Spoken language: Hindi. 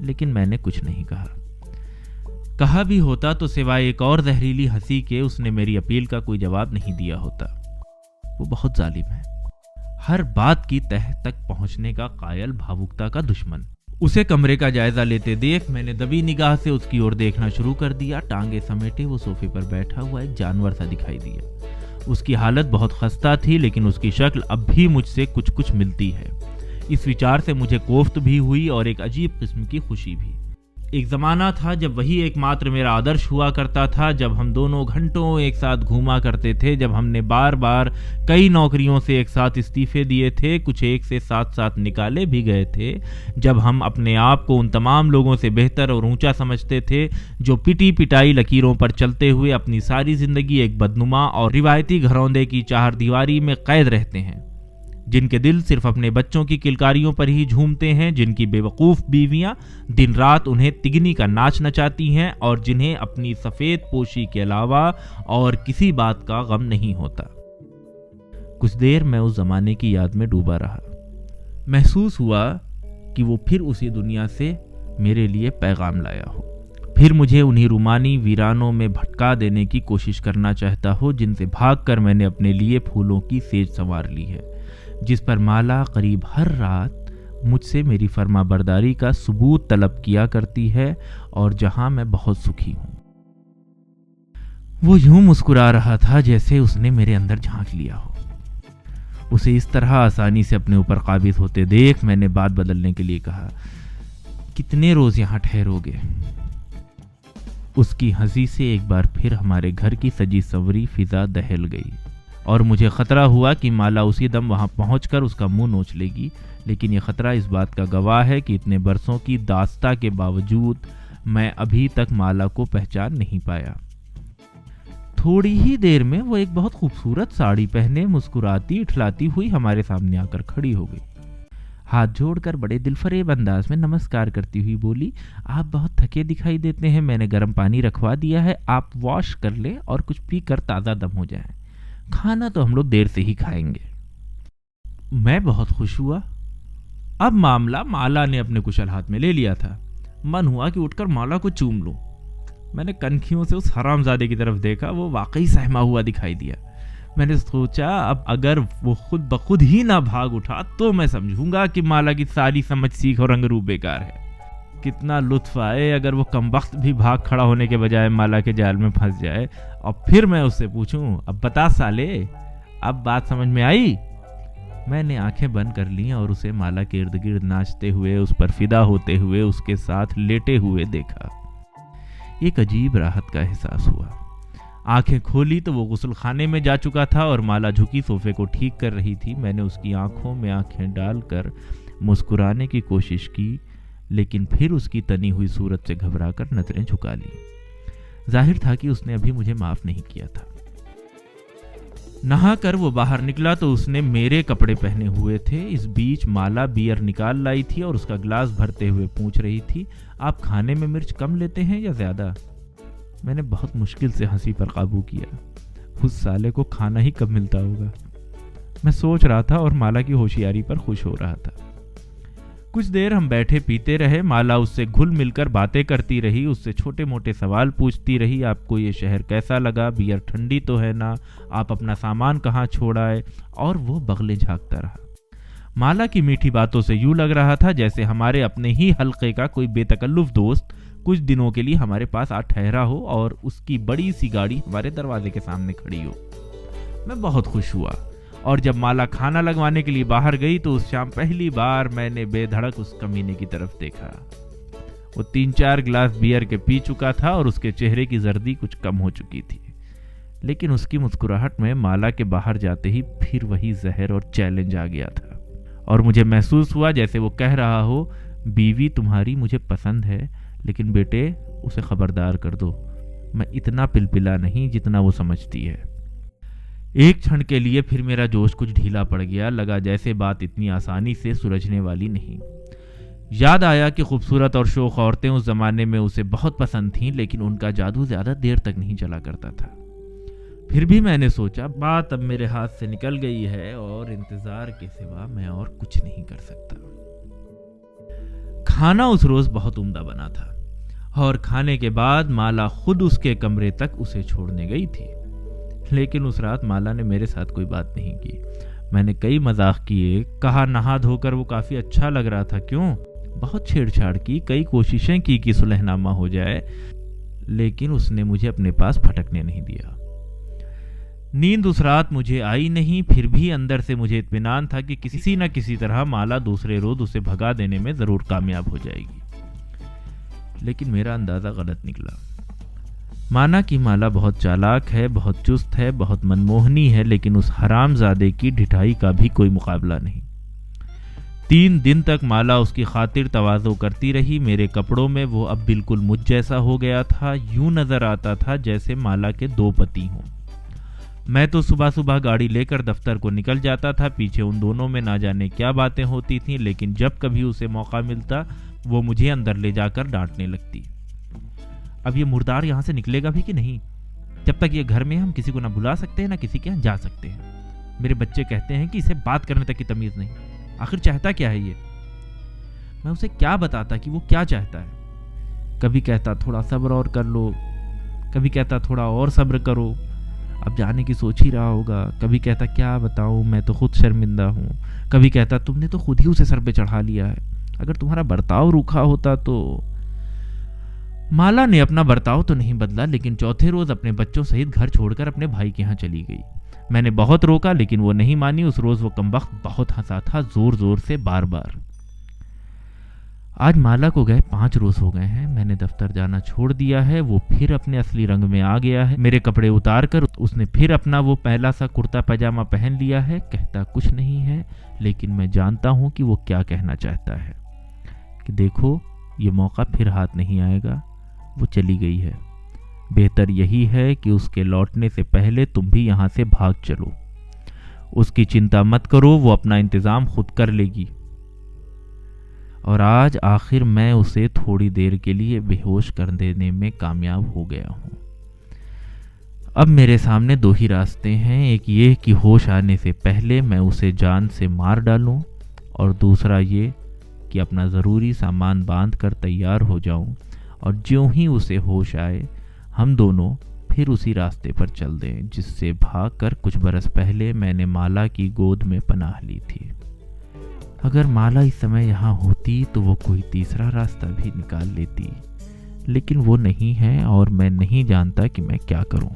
लेकिन मैंने कुछ नहीं कहा। कहा भी होता तो सिवाय एक और जहरीली हंसी के उसने मेरी अपील का कोई जवाब नहीं दिया होता। वो बहुत जालिम है, हर बात की तह तक पहुंचने का कायल, भावुकता का दुश्मन। उसे कमरे का जायजा लेते देख मैंने दबी निगाह से उसकी ओर देखना शुरू कर दिया। टांगे समेटे वो सोफे पर बैठा हुआ एक जानवर सा दिखाई दिया। उसकी हालत बहुत खस्ता थी, लेकिन उसकी शक्ल अब भी मुझसे कुछ कुछ मिलती है। इस विचार से मुझे कोफ्त भी हुई और एक अजीब किस्म की खुशी भी। एक ज़माना था जब वही एकमात्र मेरा आदर्श हुआ करता था, जब हम दोनों घंटों एक साथ घूमा करते थे, जब हमने बार बार कई नौकरियों से एक साथ इस्तीफे दिए थे, कुछ एक से साथ साथ निकाले भी गए थे, जब हम अपने आप को उन तमाम लोगों से बेहतर और ऊंचा समझते थे जो पिटी पिटाई लकीरों पर चलते हुए अपनी सारी जिंदगी एक बदनुमा और रिवायती घरौंदे की चार दीवारी में कैद रहते हैं, जिनके दिल सिर्फ अपने बच्चों की किलकारियों पर ही झूमते हैं, जिनकी बेवकूफ़ बीवियां दिन रात उन्हें तिगनी का नाच नचाती हैं और जिन्हें अपनी सफ़ेद पोशी के अलावा और किसी बात का गम नहीं होता। कुछ देर मैं उस ज़माने की याद में डूबा रहा। महसूस हुआ कि वो फिर उसी दुनिया से मेरे लिए पैगाम लाया हो, फिर मुझे उन्हीं रूमानी वीरानों में भटका देने की कोशिश करना चाहता हो जिनसे भागकर मैंने अपने लिए फूलों की सेज संवार ली है, जिस पर माला करीब हर रात मुझसे मेरी फर्माबरदारी का सबूत तलब किया करती है और जहां मैं बहुत सुखी हूं। वो यूं मुस्कुरा रहा था जैसे उसने मेरे अंदर झांक लिया हो। उसे इस तरह आसानी से अपने ऊपर काबिज होते देख मैंने बात बदलने के लिए कहा, कितने रोज यहां ठहरोगे? उसकी हंसी से एक बार फिर हमारे घर की सजी संवरी फिजा दहल गई और मुझे खतरा हुआ कि माला उसी दम वहां पहुंचकर उसका मुंह नोच लेगी, लेकिन यह खतरा इस बात का गवाह है कि इतने बरसों की दास्ता के बावजूद मैं अभी तक माला को पहचान नहीं पाया। थोड़ी ही देर में वो एक बहुत खूबसूरत साड़ी पहने मुस्कुराती इठलाती हुई हमारे सामने आकर खड़ी हो गई। हाथ जोड़कर बड़े दिलफरेब अंदाज में नमस्कार करती हुई बोली, आप बहुत थके दिखाई देते हैं, मैंने गर्म पानी रखवा दिया है, आप वॉश कर लें और कुछ पीकर ताज़ा दम हो जाए। खाना तो हम लोग देर से ही खाएंगे। मैं बहुत खुश हुआ। अब मामला माला ने अपने कुशल हाथ में ले लिया था। मन हुआ कि उठकर माला को चूम लूं। मैंने कनखियों से उस हरामजादे की तरफ देखा, वो वाकई सहमा हुआ दिखाई दिया। मैंने सोचा अब अगर वो खुद ब खुद ही ना भाग उठा तो मैं समझूंगा कि माला की सारी समझ सीख और रंग रूप बेकार है। कितना लुत्फ आए अगर वो कमबख्त भी भाग खड़ा होने के बजाय माला के जाल में फंस जाए और फिर मैं उससे पूछूं, अब बता साले, अब बात समझ में आई? मैंने आंखें बंद कर ली और उसे माला के इर्द गिर्द नाचते हुए, उस पर फिदा होते हुए, उसके साथ लेटे हुए देखा। एक अजीब राहत का एहसास हुआ। आंखें खोली तो वो गुस्ल खाने में जा चुका था और माला झुकी सोफे को ठीक कर रही थी। मैंने उसकी आंखों में आंखें डालकर मुस्कुराने की कोशिश की, लेकिन फिर उसकी तनी हुई सूरत से घबराकर नजरें झुका ली। जाहिर था कि उसने अभी मुझे माफ नहीं किया था। नहाकर वो बाहर निकला तो उसने मेरे कपड़े पहने हुए थे। इस बीच माला बियर निकाल लाई थी और उसका ग्लास भरते हुए पूछ रही थी, आप खाने में मिर्च कम लेते हैं या ज्यादा? मैंने बहुत मुश्किल से हंसी पर काबू किया। उस साले को खाना ही कब मिलता होगा, मैं सोच रहा था और माला की होशियारी पर खुश हो रहा था। कुछ देर हम बैठे पीते रहे। माला उससे घुल मिलकर बातें करती रही, उससे छोटे मोटे सवाल पूछती रही। आपको ये शहर कैसा लगा? बियर ठंडी तो है ना? आप अपना सामान कहाँ छोड़ आए? और वो बगले झांकता रहा। माला की मीठी बातों से यूं लग रहा था जैसे हमारे अपने ही हल्के का कोई बेतकल्लुफ दोस्त कुछ दिनों के लिए हमारे पास आ ठहरा हो और उसकी बड़ी सी गाड़ी हमारे दरवाजे के सामने खड़ी हो। मैं बहुत खुश हुआ और जब माला खाना लगवाने के लिए बाहर गई तो उस शाम पहली बार मैंने बेधड़क उस कमीने की तरफ देखा। वो 3-4 गिलास बियर के पी चुका था और उसके चेहरे की जर्दी कुछ कम हो चुकी थी, लेकिन उसकी मुस्कुराहट में माला के बाहर जाते ही फिर वही जहर और चैलेंज आ गया था और मुझे महसूस हुआ जैसे वो कह रहा हो, बीवी तुम्हारी मुझे पसंद है, लेकिन बेटे उसे खबरदार कर दो, मैं इतना पिलपिला नहीं जितना वो समझती है। एक क्षण के लिए फिर मेरा जोश कुछ ढीला पड़ गया। लगा जैसे बात इतनी आसानी से सुलझने वाली नहीं। याद आया कि खूबसूरत और शोख औरतें उस जमाने में उसे बहुत पसंद थीं, लेकिन उनका जादू ज्यादा देर तक नहीं चला करता था। फिर भी मैंने सोचा बात अब मेरे हाथ से निकल गई है और इंतजार के सिवा मैं और कुछ नहीं कर सकता। खाना उस रोज बहुत उम्दा बना था और खाने के बाद माला खुद उसके कमरे तक उसे छोड़ने गई थी। लेकिन उस रात माला ने मेरे साथ कोई बात नहीं की। मैंने कई मजाक किए, कहा नहा धोकर वो काफी अच्छा लग रहा था, क्यों, बहुत छेड़छाड़ की, कई कोशिशें की कि सुलहनामा हो जाए, लेकिन उसने मुझे अपने पास फटकने नहीं दिया। नींद उस रात मुझे आई नहीं, फिर भी अंदर से मुझे इत्मीनान था कि किसी न किसी तरह माला दूसरे रोज उसे भगा देने में जरूर कामयाब हो जाएगी। लेकिन मेरा अंदाजा गलत निकला। माना कि माला बहुत चालाक है, बहुत चुस्त है, बहुत मनमोहनी है, लेकिन उस हरामजादे की ढिठाई का भी कोई मुकाबला नहीं। 3 दिन तक माला उसकी खातिर तवाज़ो करती रही। मेरे कपड़ों में वो अब बिल्कुल मुझ जैसा हो गया था। यूं नजर आता था जैसे माला के 2 पति हों। मैं तो सुबह सुबह गाड़ी लेकर दफ्तर को निकल जाता था। पीछे उन दोनों में ना जाने क्या बातें होती थीं, लेकिन जब कभी उसे मौका मिलता वो मुझे अंदर ले जाकर डांटने लगती। अब ये मुर्दार यहाँ से निकलेगा भी कि नहीं? जब तक ये घर में है हम किसी को ना बुला सकते हैं ना किसी के यहाँ जा सकते हैं। मेरे बच्चे कहते हैं कि इसे बात करने तक की तमीज नहीं। आखिर चाहता क्या है ये? मैं उसे क्या बताता कि वो क्या चाहता है? कभी कहता थोड़ा सब्र और कर लो, कभी कहता थोड़ा और सब्र करो, अब जाने की सोच ही रहा होगा। कभी कहता क्या बताऊं, मैं तो खुद शर्मिंदा हूं। कभी कहता तुमने तो खुद ही उसे सर पे चढ़ा लिया है, अगर तुम्हारा बर्ताव रूखा होता तो। माला ने अपना बर्ताव तो नहीं बदला, लेकिन चौथे रोज अपने बच्चों सहित घर छोड़कर अपने भाई के यहाँ चली गई। मैंने बहुत रोका लेकिन वो नहीं मानी। उस रोज वो कमबख्त बहुत हंसा था, जोर जोर से, बार बार। आज माला को गए 5 रोज हो गए हैं। मैंने दफ्तर जाना छोड़ दिया है। वो फिर अपने असली रंग में आ गया है। मेरे कपड़े उतार कर उसने फिर अपना वो पहला सा कुर्ता पैजामा पहन लिया है। कहता कुछ नहीं है, लेकिन मैं जानता हूं कि वो क्या कहना चाहता है, कि देखो ये मौका फिर हाथ नहीं आएगा। वो चली गई है, बेहतर यही है कि उसके लौटने से पहले तुम भी यहां से भाग चलो। उसकी चिंता मत करो, वो अपना इंतजाम खुद कर लेगी। और आज आखिर मैं उसे थोड़ी देर के लिए बेहोश कर देने में कामयाब हो गया हूं। अब मेरे सामने 2 ही रास्ते हैं, एक ये कि होश आने से पहले मैं उसे जान से मार डालूं, और दूसरा ये कि अपना ज़रूरी सामान बांध कर तैयार हो जाऊं, और ज्यों ही उसे होश आए हम दोनों फिर उसी रास्ते पर चल दें जिससे भागकर कुछ बरस पहले मैंने माला की गोद में पनाह ली थी। अगर माला इस समय यहाँ होती तो वो कोई तीसरा रास्ता भी निकाल लेती, लेकिन वो नहीं है और मैं नहीं जानता कि मैं क्या करूं।